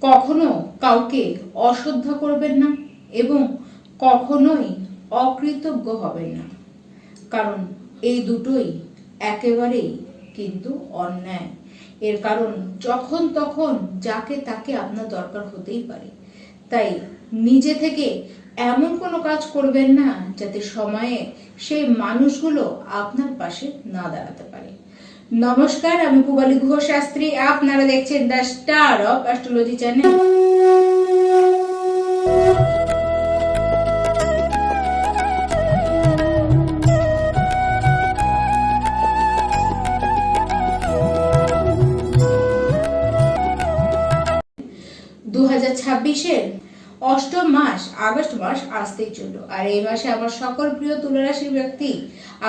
কখনো কাউকে অশ্রদ্ধা করবেন না এবং কখনোই অকৃতজ্ঞ হবেন না, কারণ এই দুটোই একেবারেই কিন্তু অন্যায়। এর কারণ যখন তখন যাকে তাকে আপনার দরকার হতেই পারে। তাই নিজে থেকে এমন কোনো কাজ করবেন না যাতে সময়ে সেই মানুষগুলো আপনার পাশে না দাঁড়াতে পারে। নমস্কার, আমি পূবালী গুহ শাস্ত্রী। আপনারা দেখছেন the star of astrology channel. দু হাজার ২৬-এর অষ্টম মাস আগস্ট মাস আসতেই চলল, আর এই মাসে আমার সকল প্রিয় তুলা রাশির ব্যক্তি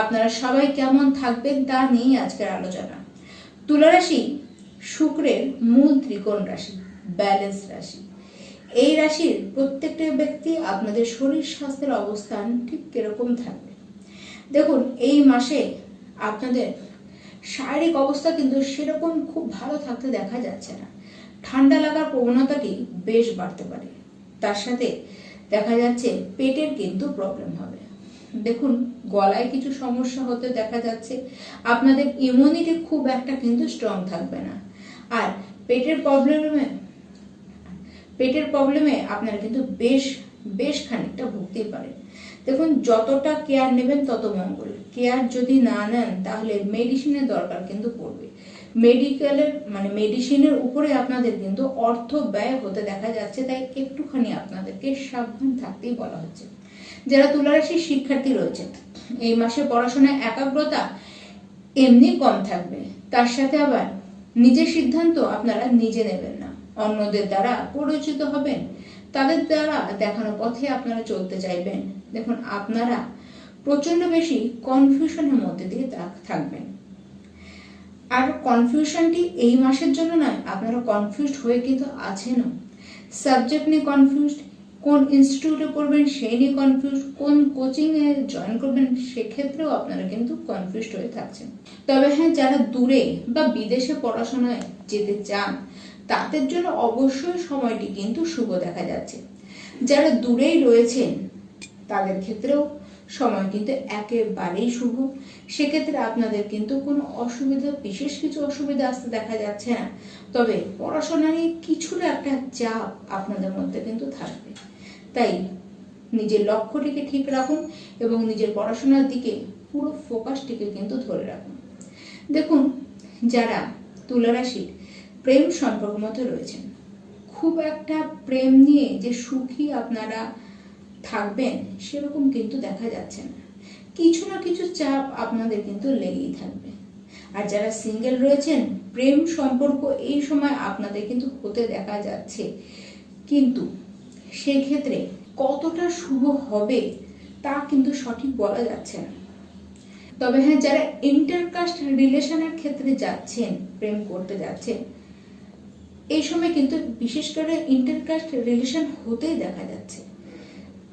আপনারা সবাই কেমন থাকবেন তা নিয়েই আজকের আলোচনা। তুলা রাশি শুক্রের মূল ত্রিকোণ রাশি, ব্যালেন্স রাশি। এই রাশির প্রত্যেকটা ব্যক্তি আপনাদের শরীর স্বাস্থ্যের অবস্থান ঠিক কিরকম থাকবে। দেখুন, এই মাসে আপনাদের শারীরিক অবস্থা কিন্তু সেরকম খুব ভালো থাকতে দেখা যাচ্ছে না। ঠান্ডা লাগার প্রবণতাটি বেশ বাড়তে পারে। তার সাথে দেখা যাচ্ছে পেটের কিন্তু প্রবলেম হবে। দেখুন, গলায় কিছু সমস্যা হতে দেখা যাচ্ছে। আপনাদের ইমিউনিটি খুব একটা কিন্তু স্ট্রং থাকবে না। আর পেটের প্রবলেমে আপনারা কিন্তু বেশ খানিকটা ভুগতেই পারেন। দেখুন, যতটা কেয়ার নেবেন তত মঙ্গল। কেয়ার যদি না নেন তাহলে মেডিসিনের দরকার কিন্তু পড়বে। মেডিসিনের উপরে আপনাদের কিন্তু অর্থ ব্যয় হতে দেখা যাচ্ছে। তাই একটুখানি আপনাদেরকে সাবধান থাকতেই বলা হচ্ছে। যারা তুলা রাশির শিক্ষার্থী রয়েছেন, এই মাসে পড়াশোনায় একাগ্রতা এমনি কম থাকবে। তার সাথে আবার নিজের সিদ্ধান্ত আপনারা নিজে নেবেন না, অন্যদের দ্বারা পরিচিত হবেন, তাদের দ্বারা দেখানো পথে আপনারা চলতে চাইবেন। দেখুন, আপনারা প্রচন্ড বেশি কনফিউশনের মধ্যে দিয়ে থাকবেন। আর কনফিউশনটি এই মাসের জন্য নয়, আপনারা কনফিউজড হয়ে কিন্তু আছেনও। সাবজেক্ট নিয়ে কনফিউজড, কোন ইনস্টিটিউটে পড়বেন সেই নিয়ে কনফিউজ, কোন কোচিং এ জয়েন করবেন সেক্ষেত্রেও আপনারা কিন্তু কনফিউজড হয়ে থাকছেন। তবে হ্যাঁ, যারা দূরে বা বিদেশে পড়াশোনায় যেতে চান তাদের জন্য অবশ্যই সময়টি কিন্তু শুভ দেখা যাচ্ছে। যারা দূরেই রয়েছেন তাদের ক্ষেত্রেও সময় কিন্তু একেবারেই শুভ। সেক্ষেত্রে আপনাদের কিন্তু কোনো বিশেষ কিছু অসুবিধা আসতে দেখা যাচ্ছে না। তবে পড়াশোনা নিয়ে কিছুটা একটা চাপ আপনাদের মধ্যে কিন্তু থাকবে। তাই নিজের লক্ষ্যটিকে ঠিক রাখুন এবং নিজের পড়াশোনার দিকে পুরো ফোকাসটিকে কিন্তু ধরে রাখুন। দেখুন, যারা তুলা রাশির প্রেম সম্পর্ক মধ্যে রয়েছেন, খুব একটা প্রেম নিয়ে যে সুখী আপনারা থাকবেন সেরকম কিন্তু দেখা যাচ্ছে না। কিছু না কিছু চাপ আপনাদের কিন্তু লেগেই থাকবে। আর যারা সিঙ্গেল রয়েছেন, প্রেম সম্পর্ক এই সময় আপনাদের কিন্তু হতে দেখা যাচ্ছে, কিন্তু সেক্ষেত্রে কতটা শুভ হবে তা কিন্তু সঠিক বলা যাচ্ছে না। তবে হ্যাঁ, যারা ইন্টারকাস্ট রিলেশনের ক্ষেত্রে যাচ্ছেন, প্রেম করতে যাচ্ছেন, এই সময় কিন্তু বিশেষ করে ইন্টারকাস্ট রিলেশন হতেই দেখা যাচ্ছে।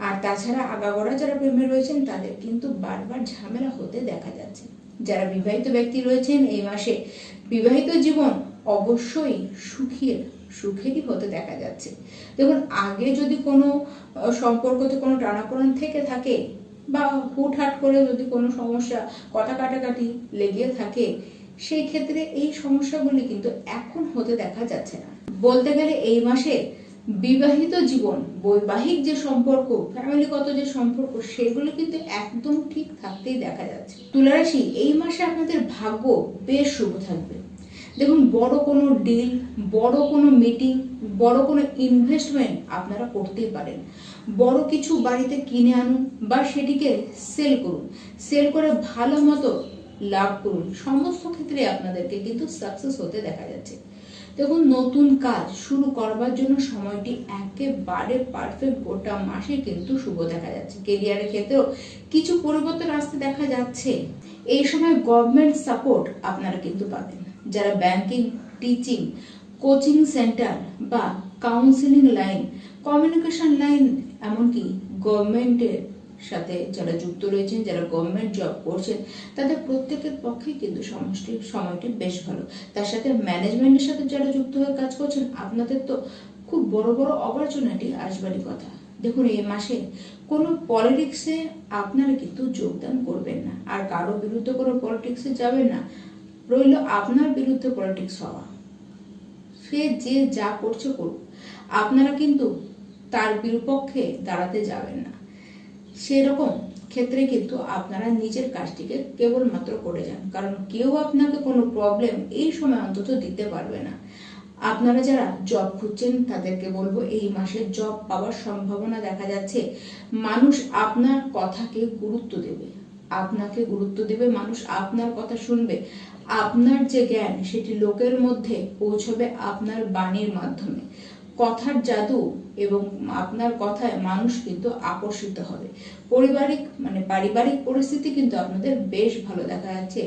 আর তাছাড়া আগাগোড়া যারা প্রেমে রয়েছেন তাদের কিন্তু বারবার ঝামেলা হতে দেখা যাচ্ছে। যারা বিবাহিত ব্যক্তি রয়েছেন, এই মাসে বিবাহিত জীবন অবশ্যই সুখেরই হতে দেখা যাচ্ছে। দেখুন, আগে যদি কোনো সম্পর্কতে কোনো টানাপোড়েন থেকে থাকে বা হুটহাট করে যদি কোনো সমস্যা, কথা কাটাকাটি লেগে থাকে, সেই ক্ষেত্রে এই সমস্যাগুলি কিন্তু এখন হতে দেখা যাচ্ছে না। বলতে গেলে এই মাসে বিবাহিত জীবন, বৈবাহিক যে সম্পর্ক, ফ্যামিলিগত যে সম্পর্ক, সেগুলো কিন্তু একদম ঠিক থাকতেই দেখা যাচ্ছে। তুলা রাশি, এই মাসে আপনাদের ভাগ্য বেশ শুভ থাকবে। দেখুন, বড় কোনো ডিল, বড় কোনো মিটিং, বড় কোনো ইনভেস্টমেন্ট আপনারা করতেই পারেন। বড় কিছু বাড়িতে কিনে আনুন বা সেটিকে সেল করে ভালো মতো লাভ করুন। সমস্ত ক্ষেত্রে আপনাদেরকে কিন্তু সাকসেস হতে দেখা যাচ্ছে। দেখুন, নতুন কাজ শুরু করবার জন্য সময়টি একেবারে পারফেক্ট। গোটা মাসে কিন্তু শুভ দেখা যাচ্ছে। কেরিয়ারের ক্ষেত্রেও কিছু পরিবর্তন আসতে দেখা যাচ্ছে। এই সময় গভর্নমেন্ট সাপোর্ট আপনারা কিন্তু পাবেন। যারা ব্যাংকিং, টিচিং, কোচিং সেন্টার বা কাউন্সিলিং লাইন, কমিউনিকেশন লাইন, এমনকি গভর্নমেন্টের সাথে যারা যুক্ত রয়েছেন, যারা গভর্নমেন্ট জব করছেন, তাদের প্রত্যেকের পক্ষে কিন্তু সময়টি বেশ ভালো। তার সাথে ম্যানেজমেন্টের সাথে যারা যুক্ত হয়ে কাজ করছেন, আপনাদের তো খুব বড় বড় অপরচুনিটি আসবারই কথা। দেখুন এই মাসে কোনো পলিটিক্সে আপনারা কিন্তু যোগদান করবেন না, আর কারো বিরুদ্ধে কোনো পলিটিক্সে যাবেন না। রইল আপনার বিরুদ্ধে পলিটিক্স হওয়া, সে যে যা করছে করুক, আপনারা কিন্তু তার বিপক্ষে দাঁড়াতে যাবেন না। সেরকম ক্ষেত্রে কিন্তু আপনারা নিজের কাজটিকে কেবলমাত্র করে যান, কারণ কেউ আপনাকে কোনো প্রবলেম এই সময় অন্তত দিতে পারবে না। আপনারা যারা জব খুঁজছেন তাদেরকে বলবো এই মাসে জব পাওয়ার সম্ভাবনা দেখা যাচ্ছে। মানুষ আপনার কথাকে গুরুত্ব দেবে, আপনাকে গুরুত্ব দেবে, মানুষ আপনার কথা শুনবে। আপনার যে জ্ঞান সেটি লোকের মধ্যে পৌঁছবে আপনার বাণীর মাধ্যমে। কথার জাদু এবং আপনার কথায় মানুষ কিন্তু আকর্ষিত হবে। পারিবারিক পরিস্থিতি কিন্তু আপনাদের বেশ ভালো দেখা যাচ্ছে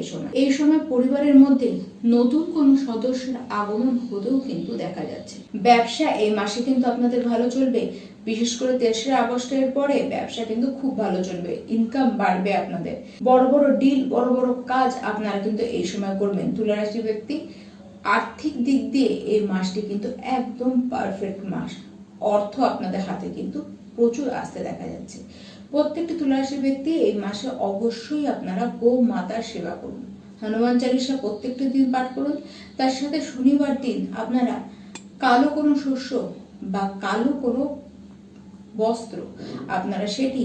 এই সময় পরিবারের মধ্যে নতুন কোন সদস্যের আগমন হতেও কিন্তু দেখা যাচ্ছে। ব্যবসা এই মাসে কিন্তু আপনাদের ভালো চলবে, বিশেষ করে 3 আগস্টের পরে ব্যবসা কিন্তু খুব ভালো চলবে, ইনকাম বাড়বে আপনাদের। বড় বড় ডিল, বড় বড় কাজ আপনারা কিন্তু এই সময় করবেন। তুলা রাশির ব্যক্তি আর্থিক দিক দিয়ে এই মাসটি কিন্তু একদম পারফেক্ট মাস। অর্থ আপনাদের হাতে কিন্তু প্রচুর আসতে দেখা যাচ্ছে। প্রত্যেকটি তুলা রাশির ব্যক্তি এই মাসে অবশ্যই আপনারা গো মাতার সেবা করুন, হনুমান চালিসা প্রত্যেকটি দিন পাঠ করুন। তার সাথে শনিবার দিন আপনারা কালো কোনো শস্য বা কালো কোনো বস্ত্র আপনারা সেটি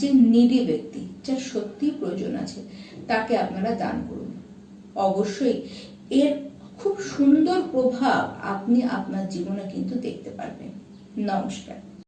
যে নিডি ব্যক্তি, যার সত্যি প্রয়োজন আছে, তাকে আপনারা দান করুন। অবশ্যই এর খুব সুন্দর প্রভাব আপনি আপনার জীবনে কিন্তু দেখতে পারবেন। নমস্কার।